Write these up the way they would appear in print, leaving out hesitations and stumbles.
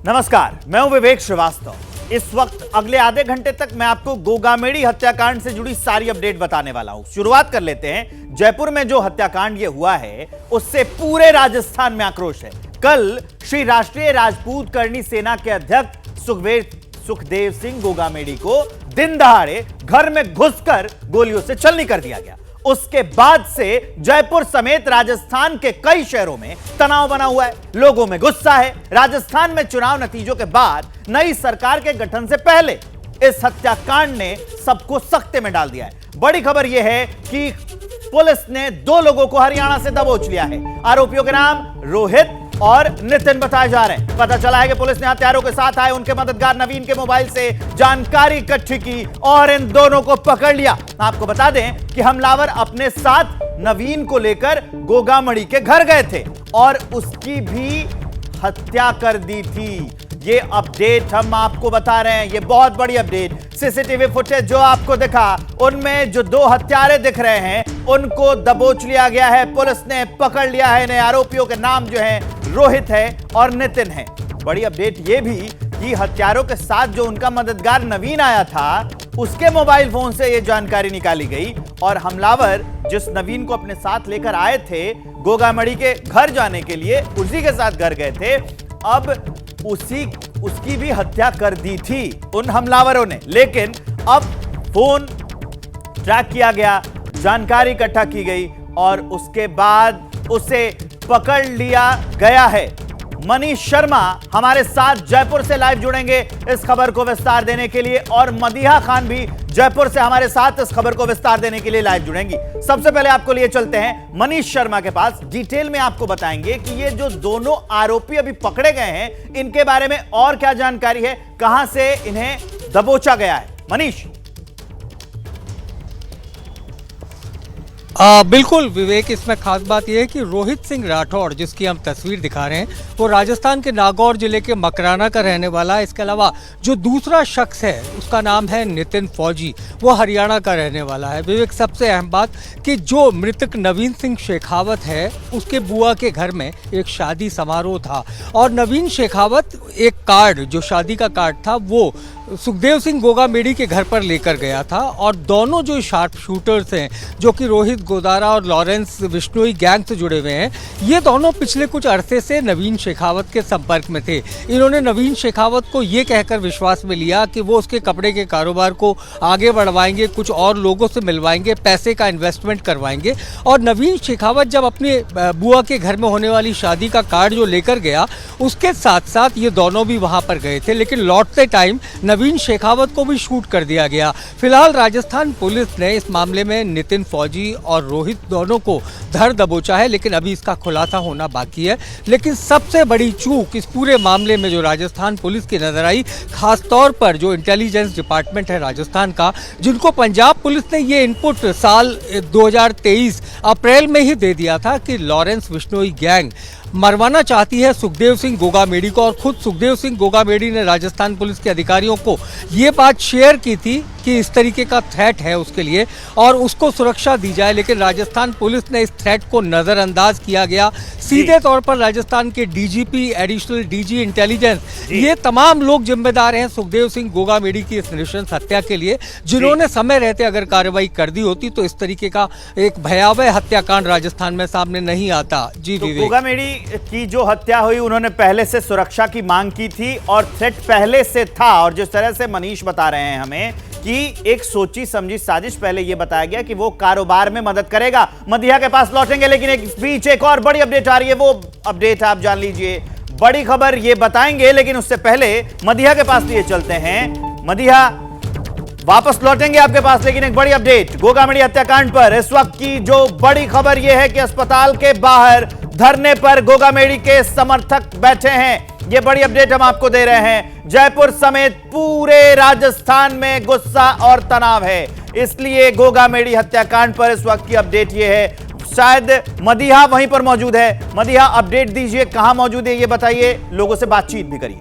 नमस्कार, मैं हूं विवेक श्रीवास्तव। इस वक्त अगले आधे घंटे तक मैं आपको गोगामेडी हत्याकांड से जुड़ी सारी अपडेट बताने वाला हूं। शुरुआत कर लेते हैं। जयपुर में जो हत्याकांड ये हुआ है उससे पूरे राजस्थान में आक्रोश है। कल श्री राष्ट्रीय राजपूत करणी सेना के अध्यक्ष सुखदेव सिंह गोगामेडी को दिन दहाड़े घर में घुसकर गोलियों से छलनी कर दिया गया। उसके बाद से जयपुर समेत राजस्थान के कई शहरों में तनाव बना हुआ है, लोगों में गुस्सा है। राजस्थान में चुनाव नतीजों के बाद नई सरकार के गठन से पहले इस हत्याकांड ने सबको सख्ते में डाल दिया है। बड़ी खबर यह है कि पुलिस ने 2 लोगों को हरियाणा से दबोच लिया है। आरोपियों के नाम रोहित और नितिन बताए जा रहे हैं। पता चला है कि पुलिस ने हत्यारों के साथ आए उनके मददगार नवीन के मोबाइल से जानकारी इकट्ठी की और इन दोनों को पकड़ लिया। आपको बता दें कि हमलावर अपने साथ नवीन को लेकर गोगामेडी के घर गए थे और उसकी भी हत्या कर दी थी। ये अपडेट हम आपको बता रहे हैं, ये बहुत बड़ी अपडेट। सीसीटीवी फुटेज जो आपको दिखा उनमें जो 2 हत्यारे दिख रहे हैं उनको दबोच लिया गया है। पुलिस ने पकड़ लिया है इन्हें। आरोपियों के नाम जो है रोहित है और नितिन है। बड़ी अपडेट ये भी कि हत्यारों के साथ जो उनका मददगार नवीन आया था उसके मोबाइल फोन से ये जानकारी निकाली गई और हमलावर जिस नवीन को अपने साथ लेकर आए थे गोगामेडी के घर जाने के लिए, उसी के साथ घर गए थे, अब उसकी भी हत्या कर दी थी उन हमलावरों ने। लेकिन अब फोन ट्रैक किया गया, जानकारी इकट्ठा की गई और उसके बाद उसे पकड़ लिया गया है। मनीष शर्मा हमारे साथ जयपुर से लाइव जुड़ेंगे इस खबर को विस्तार देने के लिए और मदीहा खान भी जयपुर से हमारे साथ इस खबर को विस्तार देने के लिए लाइव जुड़ेंगी। सबसे पहले आपको लिए चलते हैं मनीष शर्मा के पास। डिटेल में आपको बताएंगे कि ये जो दोनों आरोपी अभी पकड़े गए हैं इनके बारे में और क्या जानकारी है, कहां से इन्हें दबोचा गया है। मनीष। बिल्कुल विवेक, इसमें खास बात यह है कि रोहित सिंह राठौड़ जिसकी हम तस्वीर दिखा रहे हैं वो राजस्थान के नागौर जिले के मकराना का रहने वाला है। इसके अलावा जो दूसरा शख्स है उसका नाम है नितिन फौजी, वो हरियाणा का रहने वाला है। विवेक, सबसे अहम बात कि जो मृतक नवीन सिंह शेखावत है उसके बुआ के घर में एक शादी समारोह था और नवीन शेखावत एक कार्ड, जो शादी का कार्ड था, वो सुखदेव सिंह गोगामेडी के घर पर लेकर गया था और दोनों जो शार्प शूटर्स हैं जो कि रोहित गोदारा और लॉरेंस बिश्नोई गैंग से जुड़े हुए हैं, ये दोनों पिछले कुछ अरसे से नवीन शेखावत के संपर्क में थे। इन्होंने नवीन शेखावत को ये कहकर विश्वास में लिया कि वो उसके कपड़े के कारोबार को आगे बढ़वाएंगे, कुछ और लोगों से मिलवाएंगे, पैसे का इन्वेस्टमेंट करवाएंगे। और नवीन शेखावत जब अपने बुआ के घर में होने वाली शादी का कार्ड जो लेकर गया उसके साथ साथ ये दोनों भी वहाँ पर गए थे, लेकिन लौटते टाइम नवीन शेखावत को भी शूट कर दिया गया। फिलहाल राजस्थान पुलिस ने इस मामले में नितिन फौजी और रोहित दोनों को धर दबोचा है, लेकिन अभी इसका खुलासा होना बाकी है। लेकिन सबसे बड़ी चूक इस पूरे मामले में जो राजस्थान पुलिस की नजर आई, खासतौर पर जो इंटेलिजेंस डिपार्टमेंट है राजस्थान का, जिनको पंजाब पुलिस ने ये इनपुट साल 2023 अप्रैल में ही दे दिया था कि लॉरेंस बिश्नोई गैंग मरवाना चाहती है सुखदेव सिंह गोगामेडी को। और खुद सुखदेव सिंह गोगामेडी ने राजस्थान पुलिस के अधिकारियों को ये बात शेयर की थी कि इस तरीके का थ्रेट है उसके लिए और उसको सुरक्षा दी जाए, लेकिन राजस्थान पुलिस ने इस थ्रेट को नज़रअंदाज किया गया। सीधे तौर पर राजस्थान के डीजीपी, एडिशनल डीजी इंटेलिजेंस, ये तमाम लोग जिम्मेदार हैं सुखदेव सिंह गोगामेडी की इस नृशंस हत्या के लिए, जिन्होंने समय रहते अगर कार्रवाई कर दी होती तो इस तरीके का एक भयावह हत्याकांड राजस्थान में सामने नहीं आता। जी तो गोगामेडी की जो हत्या हुई उन्होंने पहले से सुरक्षा की मांग की थी और थ्रेट पहले से था। और जिस तरह से मनीष बता रहे हैं हमें कि एक सोची समझी साजिश पहले यह बताया गया कि वो कारोबार में मदद करेगा, मदीहा के पास लौटेंगे। लेकिन एक बीच एक और बड़ी अपडेट आ रही है, वो अपडेट आप जान लीजिए। बड़ी खबर ये बताएंगे, लेकिन उससे पहले मदीहा के पास लिए चलते हैं। मदीहा वापस लौटेंगे आपके पास, लेकिन एक बड़ी अपडेट गोगामेडी हत्याकांड पर। इस वक्त की जो बड़ी खबर यह है कि अस्पताल के बाहर धरने पर गोगामेडी के समर्थक बैठे हैं। ये बड़ी अपडेट हम आपको दे रहे हैं। जयपुर समेत पूरे राजस्थान में गुस्सा और तनाव है, इसलिए गोगामेडी हत्याकांड पर इस वक्त की अपडेट ये है। शायद मदीहा वहीं पर मौजूद है। मदीहा, अपडेट दीजिए, कहां मौजूद है ये बताइए, लोगों से बातचीत भी करिए।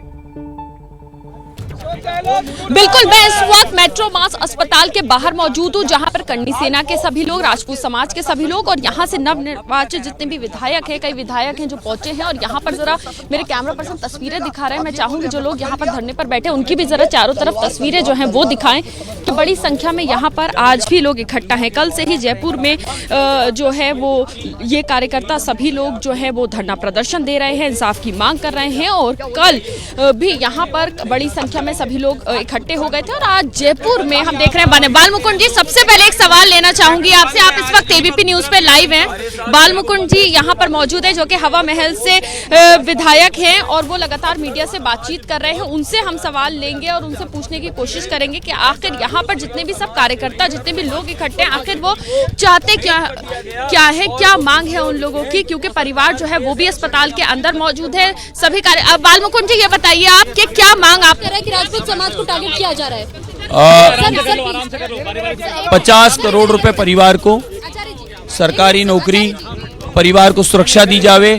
बिल्कुल, मैं इस वक्त मेट्रो मास अस्पताल के बाहर मौजूद हूँ, जहां पर कर्णी सेना के सभी लोग, राजपूत समाज के सभी लोग और यहाँ से नवनिर्वाचित जितने भी विधायक हैं, कई विधायक हैं जो पहुंचे हैं। और यहाँ पर जरा मेरे कैमरा पर्सन तस्वीरें दिखा रहे हैं। मैं चाहूंगी जो लोग यहाँ पर धरने पर बैठे उनकी भी जरा चारों तरफ तस्वीरें जो हैं वो दिखाएं कि बड़ी संख्या में यहाँ पर आज भी लोग इकट्ठा हैं। कल से ही जयपुर में जो है वो ये कार्यकर्ता सभी लोग जो है वो धरना प्रदर्शन दे रहे हैं, इंसाफ की मांग कर रहे हैं। और कल भी यहाँ पर बड़ी संख्या में सभी लोग इकट्ठे हो गए थे। और आज जयपुर में हम देख रहे हैं बालमुकुंद जी, सबसे पहले एक सवाल लेना चाहूंगी आपसे। आप इस वक्त एबीपी न्यूज पे लाइव हैं। बालमुकुंद जी यहाँ पर मौजूद है, जो कि हवा महल से विधायक हैं और वो लगातार मीडिया से बातचीत कर रहे हैं। उनसे हम सवाल लेंगे और उनसे पूछने की कोशिश करेंगे कि आखिर यहाँ पर जितने भी सब कार्यकर्ता, जितने भी लोग इकट्ठे हैं, आखिर वो चाहते क्या है, क्या मांग है उन लोगों की, क्योंकि परिवार जो है वो भी अस्पताल के अंदर मौजूद है। सभी बालमुकुंद जी ये बताइए आप कि क्या मांग आप कह रहे हैं कि राजपूत समाज को टारगेट किया जा रहा है? 50 करोड़ रुपए परिवार को, सरकारी नौकरी, परिवार को सुरक्षा दी जावे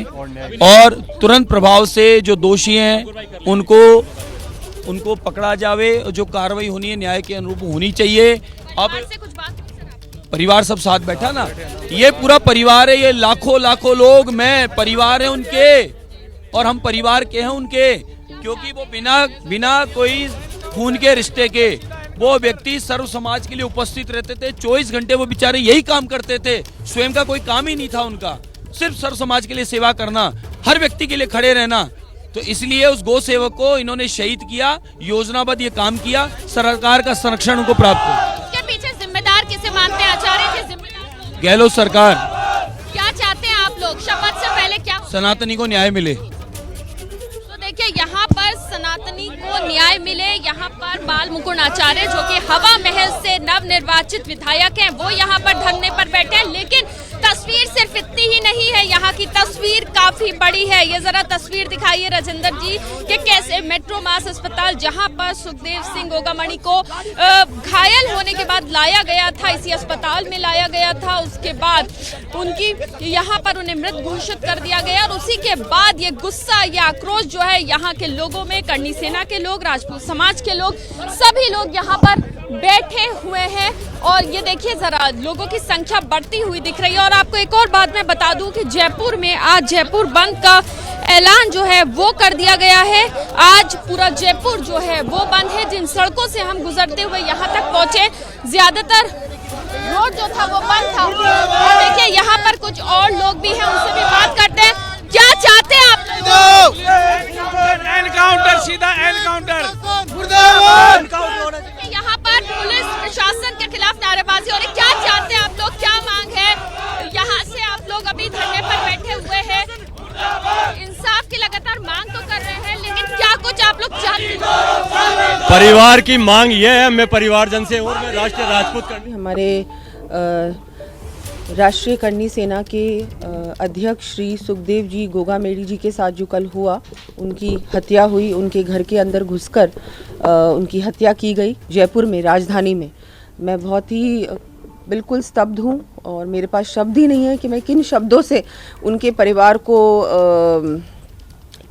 और तुरंत प्रभाव से जो दोषी हैं उनको पकड़ा जावे। जो कार्रवाई होनी है न्याय के अनुरूप होनी चाहिए। अब परिवार सब साथ बैठा ना, ये पूरा परिवार है, ये लाखों लोग, मैं परिवार है उनके और हम परिवार के हैं उनके, क्योंकि वो बिना कोई खून के रिश्ते के वो व्यक्ति सर्व समाज के लिए उपस्थित रहते थे। 24 घंटे वो बेचारे यही काम करते थे, स्वयं का कोई काम ही नहीं था उनका, सिर्फ सर्व समाज के लिए सेवा करना, हर व्यक्ति के लिए खड़े रहना। तो इसलिए उस गौ सेवक को इन्होंने शहीद किया, योजनाबद्ध ये काम किया, सरकार का संरक्षण उनको प्राप्त हुआ। इसके पीछे जिम्मेदार किसे मानते हैं? आचार्य के जिम्मेदार गहलोत सरकार। क्या चाहते हैं आप लोग? शपथ से पहले क्या? सनातनी को न्याय मिले। देखिए यहाँ पर सनातनी को न्याय मिले। यहाँ पर बालमुकुंद आचार्य जो कि हवा महल से नवनिर्वाचित विधायक हैं, वो यहाँ पर धरने पर बैठे हैं। लेकिन तस्वीर सिर्फ इतनी ही नहीं है, यहाँ की तस्वीर काफी बड़ी है। ये जरा तस्वीर दिखाइए राजेंद्र जी कि कैसे मेट्रो मास अस्पताल, जहाँ पर सुखदेव सिंह गोगामणि को घायल होने के बाद लाया गया था, इसी अस्पताल में लाया गया था। उसके बाद उनकी यहाँ पर उन्हें मृत घोषित कर दिया गया और उसी के बाद ये गुस्सा, ये आक्रोश जो है यहाँ के लोगों में, कर्णी सेना के लोग, राजपूत समाज के लोग, सभी लोग यहाँ पर बैठे हुए हैं। और ये देखिए जरा लोगों की संख्या बढ़ती हुई दिख रही है। और आपको एक और बात मैं बता दूं कि जयपुर में आज जयपुर बंद का ऐलान जो है वो कर दिया गया है। आज पूरा जयपुर जो है वो बंद है। जिन सड़कों से हम गुजरते हुए यहाँ तक पहुंचे, ज्यादातर रोड जो था वो बंद था। और देखिए यहाँ पर कुछ और लोग भी हैं, उनसे भी बात करते हैं। क्या चाहते हैं आप? एनकाउंटर, सीधा एनकाउंटर। यहाँ पर पुलिस प्रशासन के खिलाफ नारेबाजी हो रही। क्या चाहते हैं आप लोग? क्या मांग है? यहाँ से आप लोग अभी धरने पर बैठे हुए हैं, इंसाफ की लगातार मांग तो कर रहे हैं, लेकिन क्या कुछ आप लोग चाहते हैं? परिवार की मांग ये है, मैं परिवारजन से और मैं राष्ट्रीय राजपूत कर्णी, हमारे राष्ट्रीय कर्णी सेना के अध्यक्ष श्री सुखदेव जी गोगामेड़ी जी के साथ जो कल हुआ, उनकी हत्या हुई, उनके घर के अंदर घुसकर उनकी हत्या की गई जयपुर में, राजधानी में। मैं बहुत ही बिल्कुल स्तब्ध हूँ और मेरे पास शब्द ही नहीं है कि मैं किन शब्दों से उनके परिवार को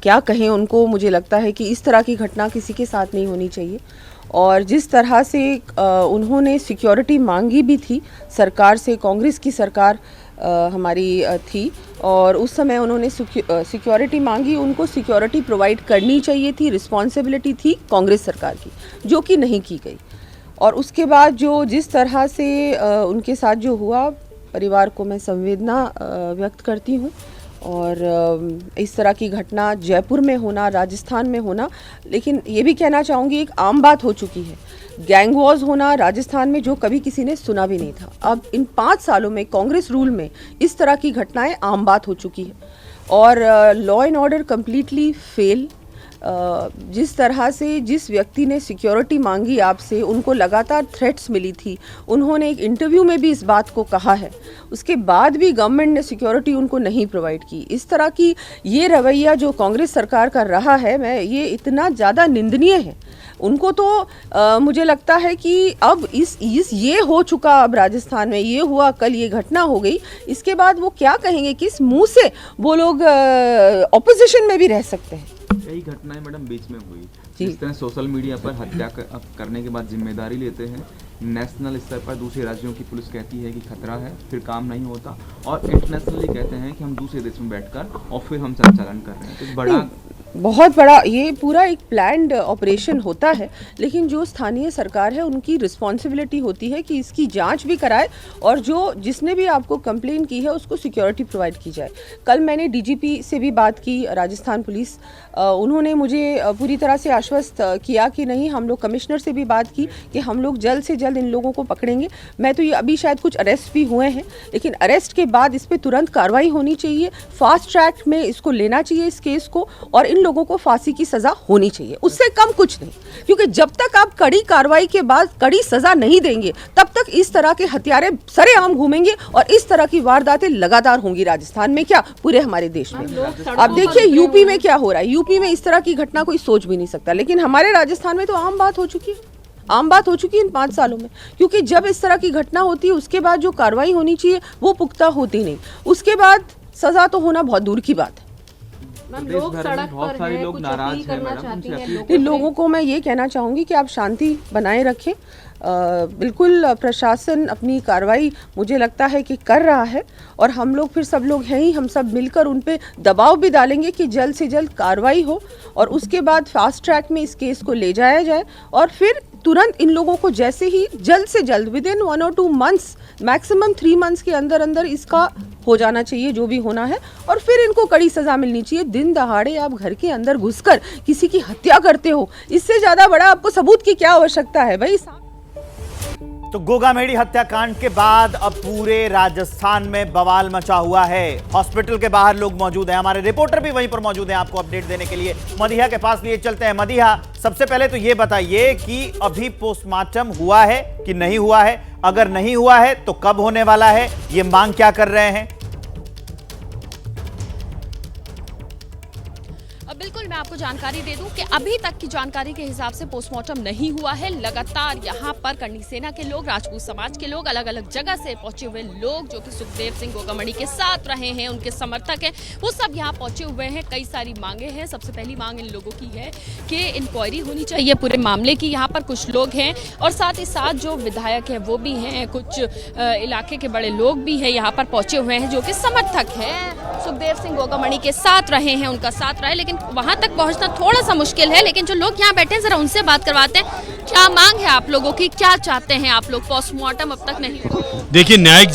क्या कहें उनको। मुझे लगता है कि इस तरह की घटना किसी के साथ नहीं होनी चाहिए। और जिस तरह से उन्होंने सिक्योरिटी मांगी भी थी सरकार से, कांग्रेस की सरकार हमारी थी और उस समय उन्होंने सिक्योरिटी मांगी, उनको सिक्योरिटी प्रोवाइड करनी चाहिए थी, रिस्पॉन्सिबिलिटी थी कांग्रेस सरकार की, जो कि नहीं की गई। और उसके बाद जिस तरह से उनके साथ जो हुआ, परिवार को मैं संवेदना व्यक्त करती हूँ। और इस तरह की घटना जयपुर में होना, राजस्थान में होना, लेकिन ये भी कहना चाहूँगी एक आम बात हो चुकी है। गैंग वॉर्स होना राजस्थान में जो कभी किसी ने सुना भी नहीं था, अब इन 5 सालों में कांग्रेस रूल में इस तरह की घटनाएं आम बात हो चुकी है। और law and order completely fail. जिस तरह से जिस व्यक्ति ने सिक्योरिटी मांगी आपसे, उनको लगातार थ्रेट्स मिली थी, उन्होंने एक इंटरव्यू में भी इस बात को कहा है, उसके बाद भी गवर्नमेंट ने सिक्योरिटी उनको नहीं प्रोवाइड की। इस तरह की ये रवैया जो कांग्रेस सरकार का रहा है, ये इतना ज़्यादा निंदनीय है। उनको तो मुझे लगता है कि अब ये हो चुका, अब राजस्थान में ये हुआ, कल ये घटना हो गई, इसके बाद वो क्या कहेंगे, किस मुंह से वो लोग ऑपोजिशन में भी रह सकते हैं। कई घटनाएं मैडम बीच में हुई, जी। जिस तरह सोशल मीडिया पर हत्या करने के बाद जिम्मेदारी लेते हैं, नेशनल स्तर पर दूसरे राज्यों की पुलिस कहती है कि खतरा है, फिर काम नहीं होता, और इंटरनेशनली कहते हैं कि हम दूसरे देश में बैठकर और फिर हम संचालन कर रहे हैं। तो बड़ा बहुत बड़ा ये पूरा एक प्लान्ड ऑपरेशन होता है, लेकिन जो स्थानीय सरकार है उनकी रिस्पॉन्सिबिलिटी होती है कि इसकी जांच भी कराए और जिसने भी आपको कंप्लेन की है उसको सिक्योरिटी प्रोवाइड की जाए। कल मैंने डीजीपी से भी बात की, राजस्थान पुलिस, उन्होंने मुझे पूरी तरह से आश्वस्त किया कि नहीं, हम लोग कमिश्नर से भी बात की कि हम लोग जल्द से जल्द इन लोगों को पकड़ेंगे। मैं तो ये अभी शायद कुछ अरेस्ट भी हुए हैं, लेकिन अरेस्ट के बाद इस पर तुरंत कार्रवाई होनी चाहिए, फास्ट ट्रैक में इसको लेना चाहिए इस केस को, और इन लोगों को फांसी की सजा होनी चाहिए, उससे कम कुछ नहीं। क्योंकि जब तक आप कड़ी कार्रवाई के बाद कड़ी सजा नहीं देंगे तब तक इस तरह के हत्यारे सरेआम घूमेंगे और इस तरह की वारदातें लगातार होंगी राजस्थान में, क्या पूरे हमारे देश में। अब देखिए यूपी में क्या हो रहा है, यूपी में इस तरह की घटना कोई सोच भी नहीं सकता, लेकिन हमारे राजस्थान में तो आम बात हो चुकी है, आम बात हो चुकी है इन 5 सालों में। क्योंकि जब इस तरह की घटना होती है उसके बाद जो कार्रवाई होनी चाहिए वो पुख्ता होती नहीं, उसके बाद सजा तो होना बहुत दूर की बात है। लोग सड़क पर सारे लोग नाराज हैं मैडम। इन लोगों को मैं ये कहना चाहूँगी कि आप शांति बनाए रखें। बिल्कुल प्रशासन अपनी कार्रवाई मुझे लगता है कि कर रहा है, और हम लोग फिर सब लोग हैं ही, हम सब मिलकर उन पे दबाव भी डालेंगे कि जल्द से जल्द कार्रवाई हो और उसके बाद फास्ट ट्रैक में इस केस को ले जाया जाए, और फिर तुरंत इन लोगों को जैसे ही जल्द से जल्द विदिन 1 और 2 मंथ्स, मैक्सिमम 3 मंथ्स के अंदर अंदर इसका हो जाना चाहिए जो भी होना है, और फिर इनको कड़ी सजा मिलनी चाहिए। दिन दहाड़े आप घर के अंदर घुसकर किसी की हत्या करते हो, इससे ज्यादा बड़ा आपको सबूत की क्या आवश्यकता है भाई। तो गोगामेड़ी हत्याकांड के बाद अब पूरे राजस्थान में बवाल मचा हुआ है। हॉस्पिटल के बाहर लोग मौजूद हैं, हमारे रिपोर्टर भी वहीं पर मौजूद हैं आपको अपडेट देने के लिए। मदीहा के पास लिए चलते हैं। मदीहा, सबसे पहले तो ये बताइए कि अभी पोस्टमार्टम हुआ है कि नहीं हुआ है? अगर नहीं हुआ है तो कब होने वाला है? ये मांग क्या कर रहे हैं? बिल्कुल, मैं आपको जानकारी दे दूं कि अभी तक की जानकारी के हिसाब से पोस्टमार्टम नहीं हुआ है। लगातार यहाँ पर करनी सेना के लोग, राजपूत समाज के लोग, अलग अलग जगह से पहुंचे हुए लोग जो कि सुखदेव सिंह गोगामणि के साथ रहे हैं, उनके समर्थक हैं, वो सब यहाँ पहुंचे हुए हैं। कई सारी मांगे हैं। सबसे पहली मांग इन लोगों की है कि इंक्वायरी होनी चाहिए पूरे मामले की। यहाँ पर कुछ लोग हैं और साथ ही साथ जो विधायक है वो भी हैं, कुछ इलाके के बड़े लोग भी हैं यहाँ पर पहुंचे हुए हैं जो कि समर्थक हैं, सुखदेव सिंह गोगामणि के साथ रहे हैं, उनका साथ रहे, लेकिन वहां तक पहुंचना थोड़ा सा मुश्किल है। लेकिन जो लोग यहाँ बैठे हैं जरा उनसे बात करवाते हैं। क्या मांग है आप लोगों की, क्या चाहते हैं आप लोग? पोस्टमार्टम अब तक नहीं हुआ। देखिए, न्यायिक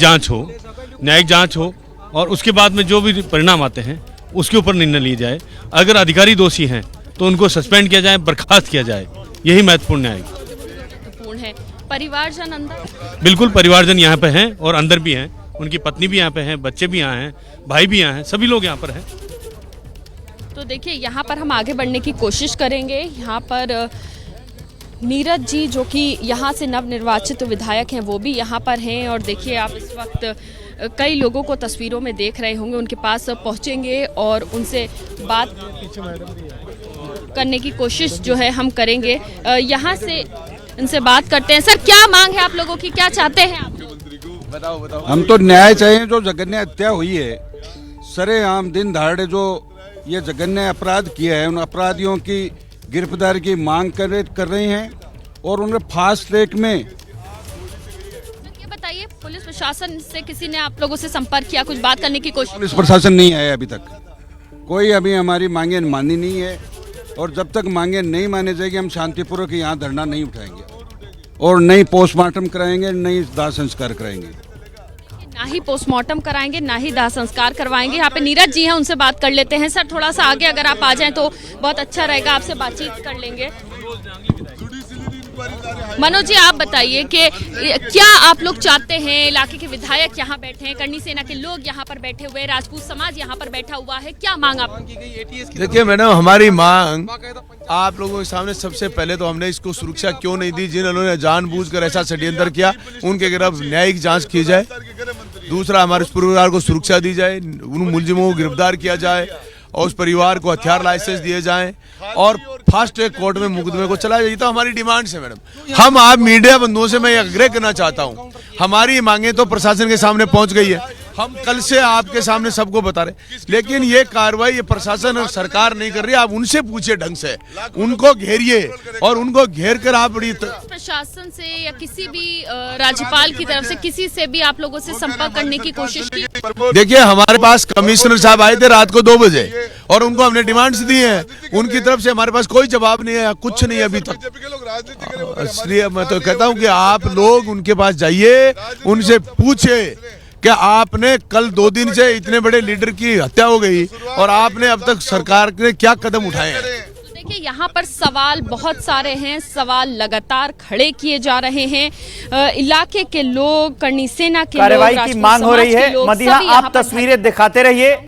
जांच हो और उसके बाद में जो भी परिणाम आते हैं उसके ऊपर निर्णय लिया जाए। अगर अधिकारी दोषी हैं तो उनको सस्पेंड किया जाए, बर्खास्त किया जाए, यही महत्वपूर्ण महत्वपूर्ण है। परिवारजन अंदर? बिल्कुल, परिवारजन यहाँ पे हैं और अंदर भी हैं, उनकी पत्नी भी यहाँ पे हैं, बच्चे भी यहाँ हैं, भाई भी यहाँ हैं, सभी लोग यहाँ पर हैं। तो देखिए, यहाँ पर हम आगे बढ़ने की कोशिश करेंगे। यहाँ पर नीरज जी जो कि यहाँ से नवनिर्वाचित विधायक हैं वो भी यहाँ पर हैं, और देखिए आप इस वक्त कई लोगों को तस्वीरों में देख रहे होंगे, उनके पास पहुँचेंगे और उनसे बात करने की कोशिश जो है हम करेंगे। यहाँ से इनसे बात करते हैं। सर, क्या मांग है आप लोगों की, क्या चाहते हैं आप लोग? बताओ। हम तो न्याय चाहिए। जो जघन्य हत्या हुई है, सरेआम दिन दहाड़े जो ये जघन्य अपराध किया है, उन अपराधियों की गिरफ्तारी की मांग कर रहे हैं और उन्हें फास्ट ट्रैक में। ये बताइए, पुलिस प्रशासन से किसी ने आप लोगों से संपर्क किया, कुछ बात करने की कोशिश? पुलिस प्रशासन नहीं आया अभी तक, कोई अभी हमारी मांगे मानी नहीं है, और जब तक मांगे नहीं माने जाएगी हम शांतिपूर्वक यहाँ धरना नहीं उठाएंगे और नहीं पोस्टमार्टम कराएंगे, नहीं दाह संस्कार कराएंगे। ना ही पोस्टमार्टम कराएंगे, ना ही दाह संस्कार करवाएंगे। यहाँ पे नीरज जी हैं, उनसे बात कर लेते हैं। सर, थोड़ा सा आगे अगर आप आ जाएं तो बहुत अच्छा रहेगा, आपसे बातचीत कर लेंगे। मनोज जी, आप बताइए कि क्या आप लोग चाहते हैं? इलाके के विधायक यहाँ बैठे हैं, करनी सेना के लोग यहाँ पर बैठे हुए, राजपूत समाज यहाँ पर बैठा हुआ है, क्या मांग आप? देखिए मैडम, हमारी मांग आप लोगों के सामने सबसे पहले तो हमने इसको सुरक्षा क्यों नहीं दी, जिन्होंने जानबूझकर ऐसा षड्यंत्र किया उनके खिलाफ न्यायिक जांच की जाए। दूसरा, हमारे परिवार को सुरक्षा दी जाए, उन मुलजिमों को गिरफ्तार किया जाए और उस परिवार को हथियार लाइसेंस दिए जाएं और फास्ट ट्रैक कोर्ट में मुकदमे को चलाया जाए। तो हमारी डिमांड्स है मैडम। हम आप मीडिया बंधुओं से मैं आग्रह करना चाहता हूं, हमारी मांगे तो प्रशासन के सामने पहुंच गई है, हम कल से आपके सामने सबको बता रहे, लेकिन ये कार्रवाई ये प्रशासन और सरकार नहीं कर रही। आप उनसे पूछिए ढंग से, उनको घेरिए और उनको घेर कर आप बड़ी प्रशासन से या किसी भी राज्यपाल की तरफ से किसी से भी आप लोगों से संपर्क करने की कोशिश की? देखिए, हमारे पास कमिश्नर साहब आए थे रात को 2 बजे और उनको हमने डिमांड्स दी हैं, उनकी तरफ से हमारे पास कोई जवाब नहीं है, कुछ नहीं अभी तक। इसलिए मैं तो कहता हूं कि आप लोग उनके पास जाइए, उनसे पूछे कि आपने कल 2 दिन से इतने बड़े लीडर की हत्या हो गई और आपने अब तक सरकार ने क्या कदम उठाए हैं। देखिए, यहाँ पर सवाल बहुत सारे हैं, सवाल लगातार खड़े किए जा रहे हैं। इलाके के लोग, करनी सेना के लोग, कार्रवाई की राजपूत मांग हो रही समाज के है। लोग, मदीहा, सभी यहाँ आप पर तस्वीरें दिखाते रहिए।